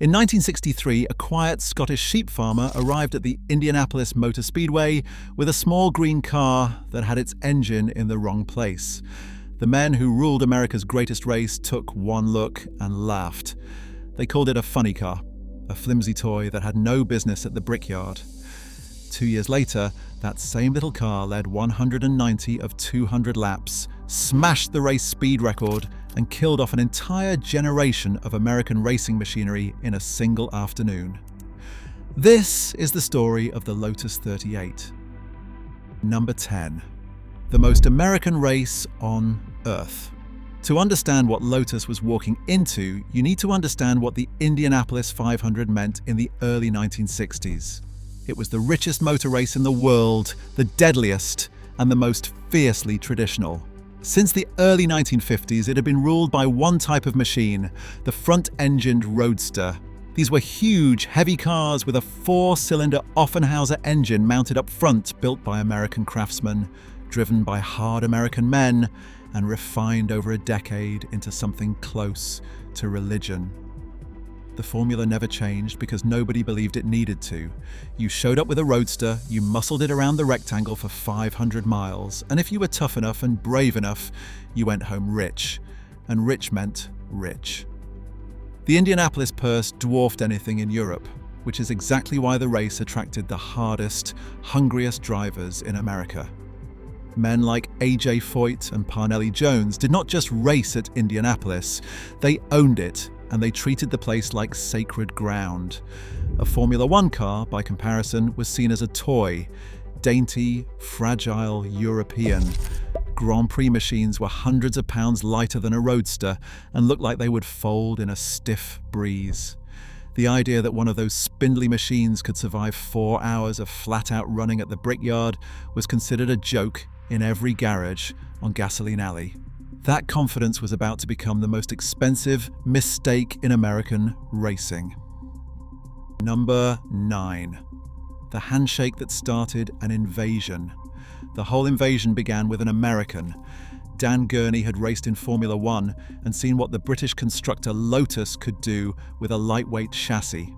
In 1963, a quiet Scottish sheep farmer arrived at the Indianapolis Motor Speedway with a small green car that had its engine in the wrong place. The men who ruled America's greatest race took one look and laughed. They called it a funny car, a flimsy toy that had no business at the Brickyard. 2 years later, that same little car led 190 of 200 laps, smashed the race speed record, and killed off an entire generation of American racing machinery in a single afternoon. This is the story of the Lotus 38. Number 10. The most American race on Earth. To understand what Lotus was walking into, you need to understand what the Indianapolis 500 meant in the early 1960s. It was the richest motor race in the world, the deadliest, and the most fiercely traditional. Since the early 1950s, it had been ruled by one type of machine, the front-engined roadster. These were huge, heavy cars with a 4-cylinder Offenhauser engine mounted up front, built by American craftsmen, driven by hard American men, and refined over a decade into something close to religion. The formula never changed because nobody believed it needed to. You showed up with a roadster, you muscled it around the rectangle for 500 miles, and if you were tough enough and brave enough, you went home rich. And rich meant rich. The Indianapolis purse dwarfed anything in Europe, which is exactly why the race attracted the hardest, hungriest drivers in America. Men like A.J. Foyt and Parnelli Jones did not just race at Indianapolis, they owned it, and they treated the place like sacred ground. A Formula One car, by comparison, was seen as a toy, dainty, fragile, European. Grand Prix machines were hundreds of pounds lighter than a roadster and looked like they would fold in a stiff breeze. The idea that one of those spindly machines could survive 4 hours of flat-out running at the Brickyard was considered a joke in every garage on Gasoline Alley. That confidence was about to become the most expensive mistake in American racing. Number 9. The handshake that started an invasion. The whole invasion began with an American. Dan Gurney had raced in Formula One and seen what the British constructor Lotus could do with a lightweight chassis.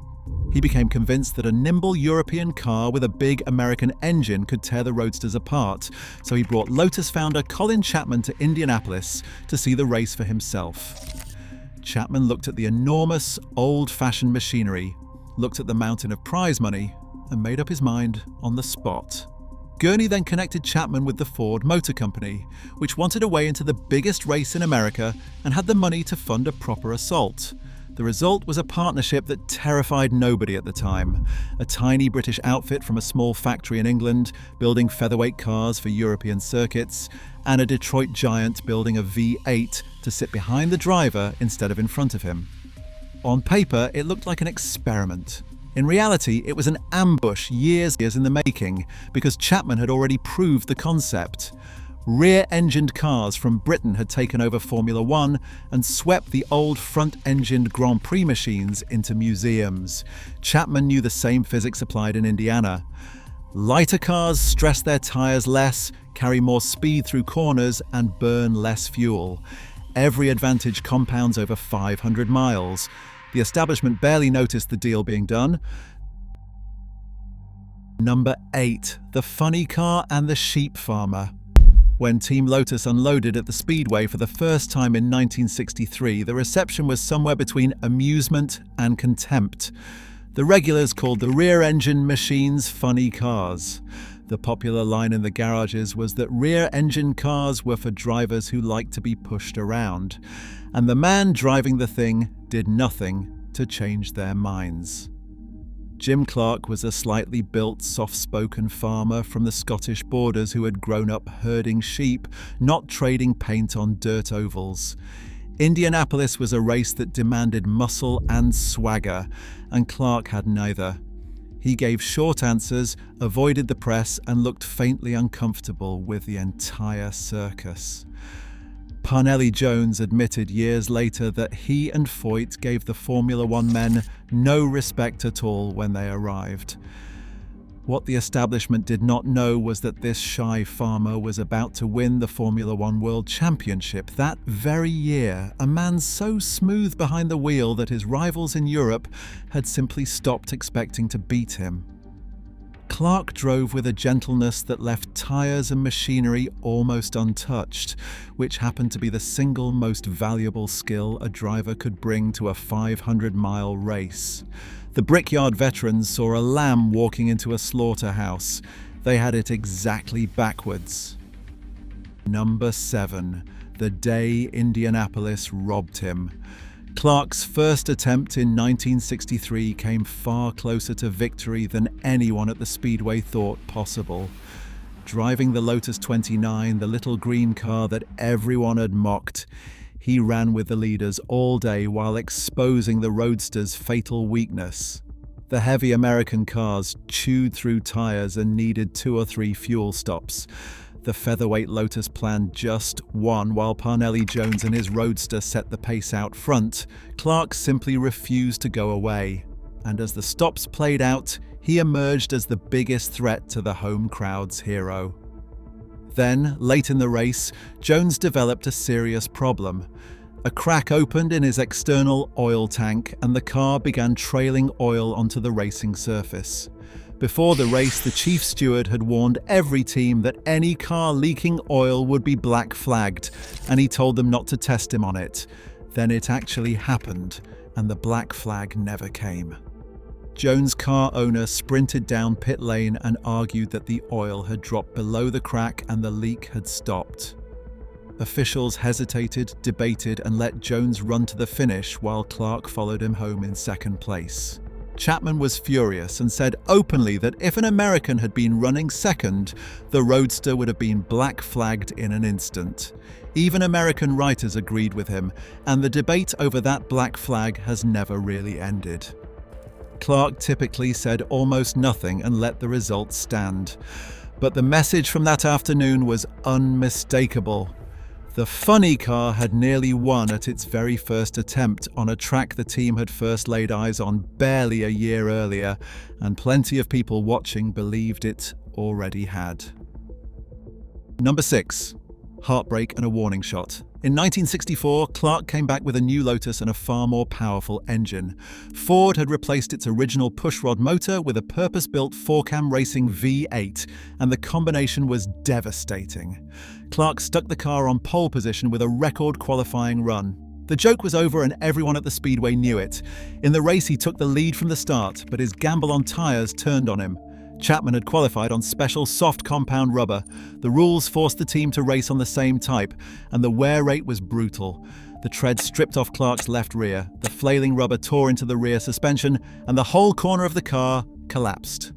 He became convinced that a nimble European car with a big American engine could tear the roadsters apart, so he brought Lotus founder Colin Chapman to Indianapolis to see the race for himself. Chapman looked at the enormous, old-fashioned machinery, looked at the mountain of prize money, and made up his mind on the spot. Gurney then connected Chapman with the Ford Motor Company, which wanted a way into the biggest race in America and had the money to fund a proper assault. The result was a partnership that terrified nobody at the time. A tiny British outfit from a small factory in England building featherweight cars for European circuits, and a Detroit giant building a V8 to sit behind the driver instead of in front of him. On paper, it looked like an experiment. In reality, it was an ambush years in the making because Chapman had already proved the concept. Rear-engined cars from Britain had taken over Formula One and swept the old front-engined Grand Prix machines into museums. Chapman knew the same physics applied in Indiana. Lighter cars stress their tires less, carry more speed through corners, and burn less fuel. Every advantage compounds over 500 miles. The establishment barely noticed the deal being done. Number 8. The funny car and the sheep farmer. When Team Lotus unloaded at the Speedway for the first time in 1963, the reception was somewhere between amusement and contempt. The regulars called the rear-engine machines funny cars. The popular line in the garages was that rear-engine cars were for drivers who liked to be pushed around, and the man driving the thing did nothing to change their minds. Jim Clark was a slightly built, soft-spoken farmer from the Scottish borders who had grown up herding sheep, not trading paint on dirt ovals. Indianapolis was a race that demanded muscle and swagger, and Clark had neither. He gave short answers, avoided the press, and looked faintly uncomfortable with the entire circus. Parnelli Jones admitted years later that he and Foyt gave the Formula One men no respect at all when they arrived. What the establishment did not know was that this shy farmer was about to win the Formula One World Championship that very year, a man so smooth behind the wheel that his rivals in Europe had simply stopped expecting to beat him. Clark drove with a gentleness that left tyres and machinery almost untouched, which happened to be the single most valuable skill a driver could bring to a 500-mile race. The Brickyard veterans saw a lamb walking into a slaughterhouse. They had it exactly backwards. Number 7. The day Indianapolis robbed him. Clark's first attempt in 1963 came far closer to victory than anyone at the Speedway thought possible. Driving the Lotus 29, the little green car that everyone had mocked, he ran with the leaders all day while exposing the Roadster's fatal weakness. The heavy American cars chewed through tires and needed 2 or 3 fuel stops. The featherweight Lotus planned just one, while Parnelli Jones and his Roadster set the pace out front. Clark simply refused to go away, and as the stops played out, he emerged as the biggest threat to the home crowd's hero. Then, late in the race, Jones developed a serious problem. A crack opened in his external oil tank and the car began trailing oil onto the racing surface. Before the race, the chief steward had warned every team that any car leaking oil would be black flagged, and he told them not to test him on it. Then it actually happened, and the black flag never came. Jones' car owner sprinted down pit lane and argued that the oil had dropped below the crack and the leak had stopped. Officials hesitated, debated, and let Jones run to the finish while Clark followed him home in second place. Chapman was furious and said openly that if an American had been running second, the Roadster would have been black flagged in an instant. Even American writers agreed with him, and the debate over that black flag has never really ended. Clark typically said almost nothing and let the results stand. But the message from that afternoon was unmistakable. The funny car had nearly won at its very first attempt on a track the team had first laid eyes on barely a year earlier, and plenty of people watching believed it already had. Number 6. Heartbreak and a warning shot. In 1964, Clark came back with a new Lotus and a far more powerful engine. Ford had replaced its original pushrod motor with a purpose-built 4-cam racing V8, and the combination was devastating. Clark stuck the car on pole position with a record qualifying run. The joke was over and everyone at the Speedway knew it. In the race, he took the lead from the start, but his gamble on tyres turned on him. Chapman had qualified on special soft compound rubber. The rules forced the team to race on the same type, and the wear rate was brutal. The tread stripped off Clark's left rear, the flailing rubber tore into the rear suspension, and the whole corner of the car collapsed.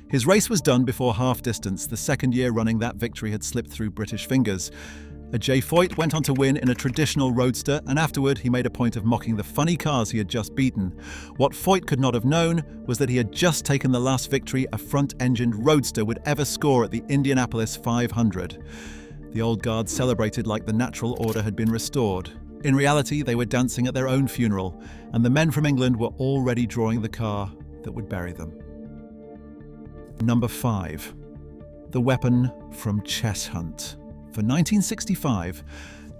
His race was done before half distance. The second year running, that victory had slipped through British fingers. A Jay Foyt went on to win in a traditional roadster, and afterward he made a point of mocking the funny cars he had just beaten. What Foyt could not have known was that he had just taken the last victory a front-engined roadster would ever score at the Indianapolis 500. The old guard celebrated like the natural order had been restored. In reality, they were dancing at their own funeral, and the men from England were already drawing the car that would bury them. Number 5. The weapon from Chess Hunt. For 1965,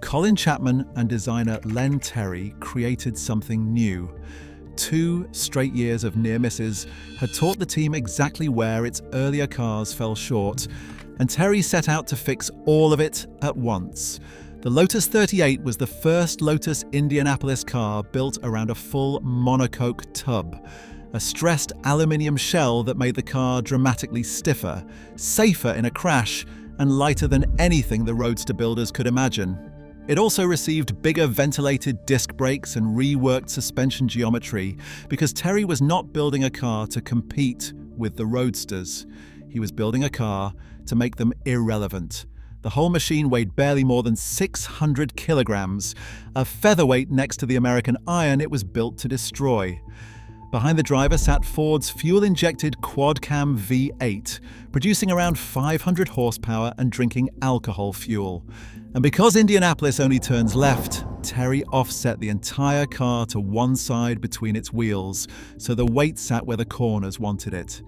Colin Chapman and designer Len Terry created something new. 2 straight years of near misses had taught the team exactly where its earlier cars fell short, and Terry set out to fix all of it at once. The Lotus 38 was the first Lotus Indianapolis car built around a full Monaco tub, a stressed aluminium shell that made the car dramatically stiffer, safer in a crash, and lighter than anything the Roadster builders could imagine. It also received bigger ventilated disc brakes and reworked suspension geometry because Terry was not building a car to compete with the Roadsters. He was building a car to make them irrelevant. The whole machine weighed barely more than 600 kilograms. A featherweight next to the American Iron it was built to destroy. Behind the driver sat Ford's fuel-injected quad-cam V8, producing around 500 horsepower and drinking alcohol fuel. And because Indianapolis only turns left, Terry offset the entire car to one side between its wheels, so the weight sat where the corners wanted it.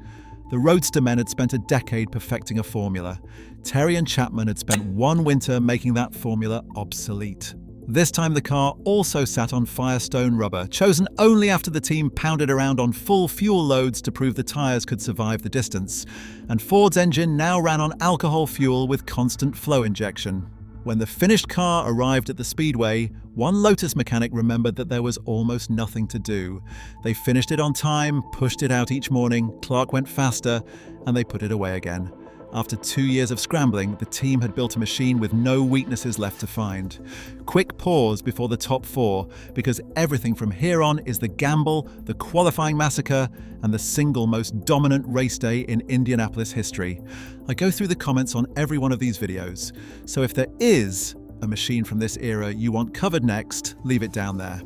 The Roadster men had spent a decade perfecting a formula. Terry and Chapman had spent one winter making that formula obsolete. This time the car also sat on Firestone rubber, chosen only after the team pounded around on full fuel loads to prove the tyres could survive the distance. And Ford's engine now ran on alcohol fuel with constant flow injection. When the finished car arrived at the speedway, one Lotus mechanic remembered that there was almost nothing to do. They finished it on time, pushed it out each morning, Clark went faster, and they put it away again. After 2 years of scrambling, the team had built a machine with no weaknesses left to find. Quick pause before the top four, because everything from here on is the gamble, the qualifying massacre, and the single most dominant race day in Indianapolis history. I go through the comments on every one of these videos, so if there is a machine from this era you want covered next, leave it down there.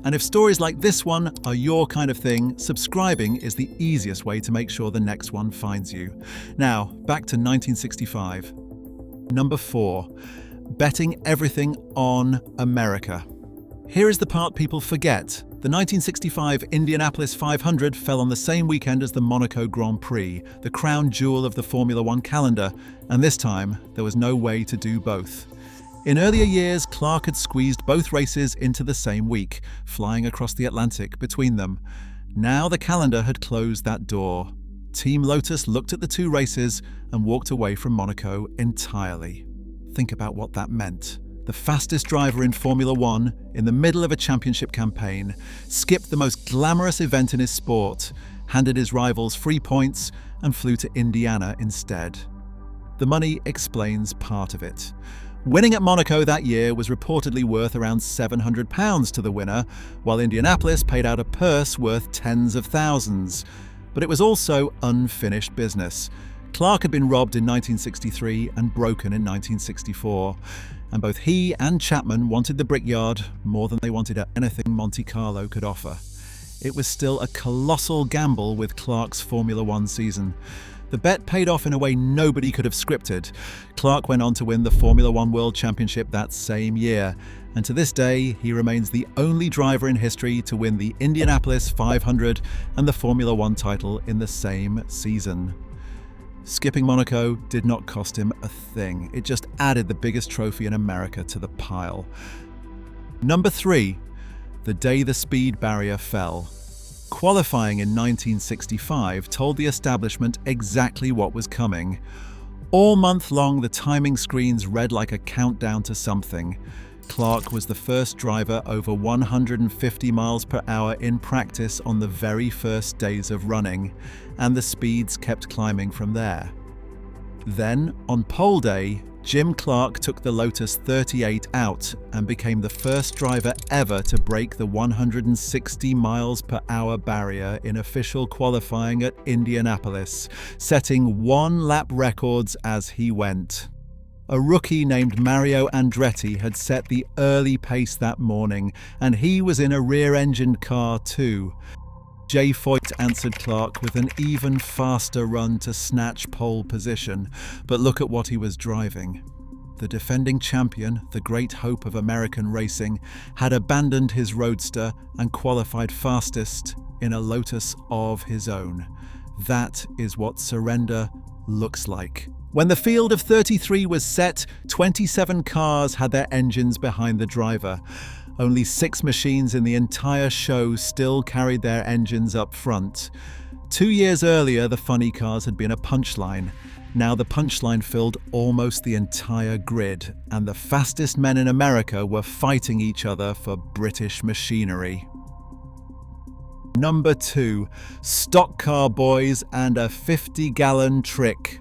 And if stories like this one are your kind of thing, subscribing is the easiest way to make sure the next one finds you. Now, back to 1965. Number 4. Betting everything on America. Here is the part people forget. The 1965 Indianapolis 500 fell on the same weekend as the Monaco Grand Prix, the crown jewel of the Formula One calendar, and this time there was no way to do both. In earlier years, Clark had squeezed both races into the same week, flying across the Atlantic between them. Now the calendar had closed that door. Team Lotus looked at the two races and walked away from Monaco entirely. Think about what that meant. The fastest driver in Formula One, in the middle of a championship campaign, skipped the most glamorous event in his sport, handed his rivals free points, and flew to Indiana instead. The money explains part of it. Winning at Monaco that year was reportedly worth around £700 to the winner, while Indianapolis paid out a purse worth tens of thousands. But it was also unfinished business. Clark had been robbed in 1963 and broken in 1964, and both he and Chapman wanted the Brickyard more than they wanted anything Monte Carlo could offer. It was still a colossal gamble with Clark's Formula One season. The bet paid off in a way nobody could have scripted. Clark went on to win the Formula One World Championship that same year, and to this day, he remains the only driver in history to win the Indianapolis 500 and the Formula One title in the same season. Skipping Monaco did not cost him a thing. It just added the biggest trophy in America to the pile. Number 3. The day the speed barrier fell. Qualifying in 1965 told the establishment exactly what was coming. All month long, the timing screens read like a countdown to something. Clark was the first driver over 150 miles per hour in practice on the very first days of running, and the speeds kept climbing from there. Then, on pole day, Jim Clark took the Lotus 38 out and became the first driver ever to break the 160 miles per hour barrier in official qualifying at Indianapolis, setting one-lap records as he went. A rookie named Mario Andretti had set the early pace that morning, and he was in a rear-engined car too. Jay Foyt answered Clark with an even faster run to snatch pole position, but look at what he was driving. The defending champion, the great hope of American racing, had abandoned his roadster and qualified fastest in a Lotus of his own. That is what surrender looks like. When the field of 33 was set, 27 cars had their engines behind the driver. Only 6 machines in the entire show still carried their engines up front. 2 years earlier, the funny cars had been a punchline. Now the punchline filled almost the entire grid, and the fastest men in America were fighting each other for British machinery. Number 2. Stock car boys and a 50-gallon trick.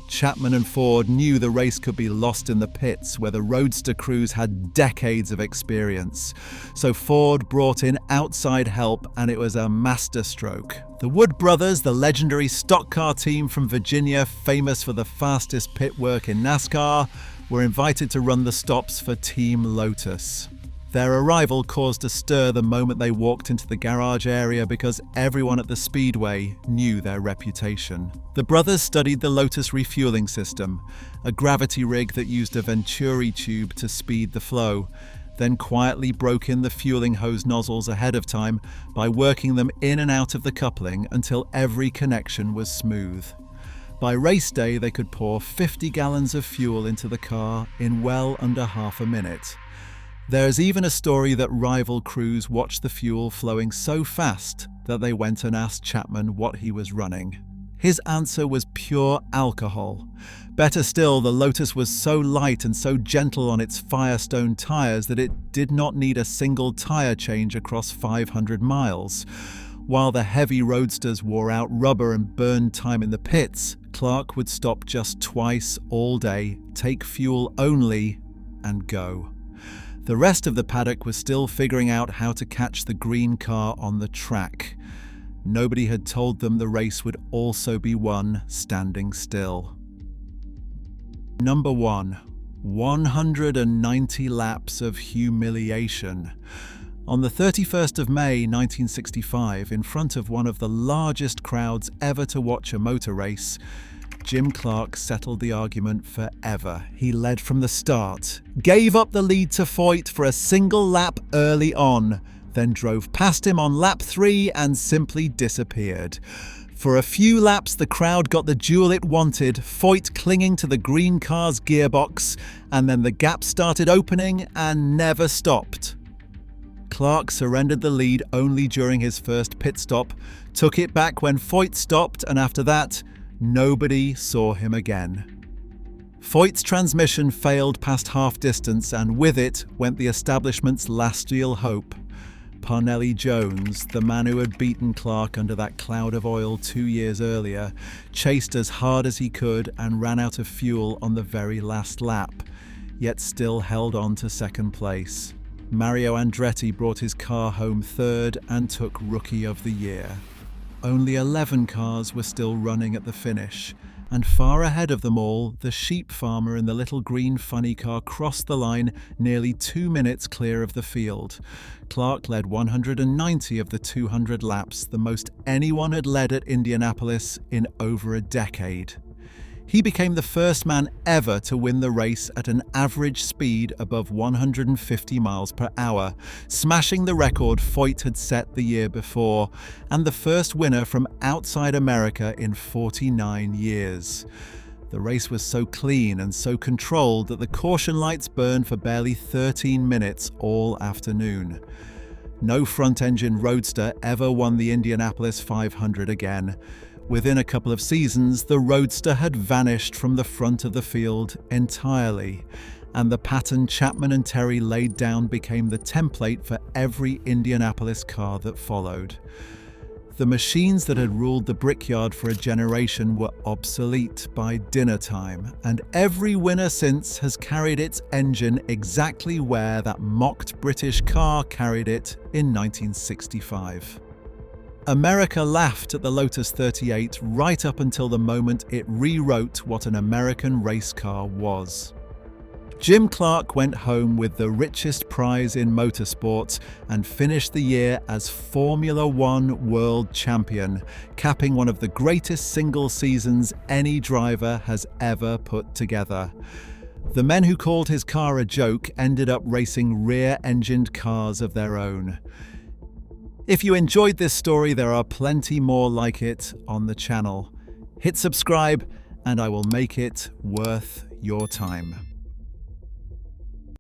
Chapman and Ford knew the race could be lost in the pits, where the roadster crews had decades of experience. So Ford brought in outside help, and it was a masterstroke. The Wood brothers, the legendary stock car team from Virginia, famous for the fastest pit work in NASCAR, were invited to run the stops for Team Lotus. Their arrival caused a stir the moment they walked into the garage area because everyone at the speedway knew their reputation. The brothers studied the Lotus refueling system, a gravity rig that used a Venturi tube to speed the flow, then quietly broke in the fueling hose nozzles ahead of time by working them in and out of the coupling until every connection was smooth. By race day, they could pour 50 gallons of fuel into the car in well under half a minute. There's even a story that rival crews watched the fuel flowing so fast that they went and asked Chapman what he was running. His answer was pure alcohol. Better still, the Lotus was so light and so gentle on its Firestone tires that it did not need a single tire change across 500 miles. While the heavy roadsters wore out rubber and burned time in the pits, Clark would stop just twice all day, take fuel only, and go. The rest of the paddock was still figuring out how to catch the green car on the track. Nobody had told them the race would also be won standing still. Number 1. 190 laps of humiliation. On the 31st of May 1965, in front of one of the largest crowds ever to watch a motor race, Jim Clark settled the argument forever. He led from the start, gave up the lead to Foyt for a single lap early on, then drove past him on lap 3 and simply disappeared. For a few laps, the crowd got the duel it wanted, Foyt clinging to the green car's gearbox, and then the gap started opening and never stopped. Clark surrendered the lead only during his first pit stop, took it back when Foyt stopped, and after that, nobody saw him again. Foyt's transmission failed past half distance, and with it went the establishment's last real hope. Parnelli Jones, the man who had beaten Clark under that cloud of oil 2 years earlier, chased as hard as he could and ran out of fuel on the very last lap, yet still held on to second place. Mario Andretti brought his car home third and took Rookie of the Year. Only 11 cars were still running at the finish, and far ahead of them all, the sheep farmer in the little green funny car crossed the line nearly 2 minutes clear of the field. Clark led 190 of the 200 laps, the most anyone had led at Indianapolis in over a decade. He became the first man ever to win the race at an average speed above 150 miles per hour, smashing the record Foyt had set the year before, and the first winner from outside America in 49 years. The race was so clean and so controlled that the caution lights burned for barely 13 minutes all afternoon. No front-engine roadster ever won the Indianapolis 500 again. Within a couple of seasons, the roadster had vanished from the front of the field entirely, and the pattern Chapman and Terry laid down became the template for every Indianapolis car that followed. The machines that had ruled the Brickyard for a generation were obsolete by dinner time, and every winner since has carried its engine exactly where that mocked British car carried it in 1965. America laughed at the Lotus 38 right up until the moment it rewrote what an American race car was. Jim Clark went home with the richest prize in motorsport and finished the year as Formula One World Champion, capping one of the greatest single seasons any driver has ever put together. The men who called his car a joke ended up racing rear-engined cars of their own. If you enjoyed this story, there are plenty more like it on the channel. Hit subscribe and I will make it worth your time.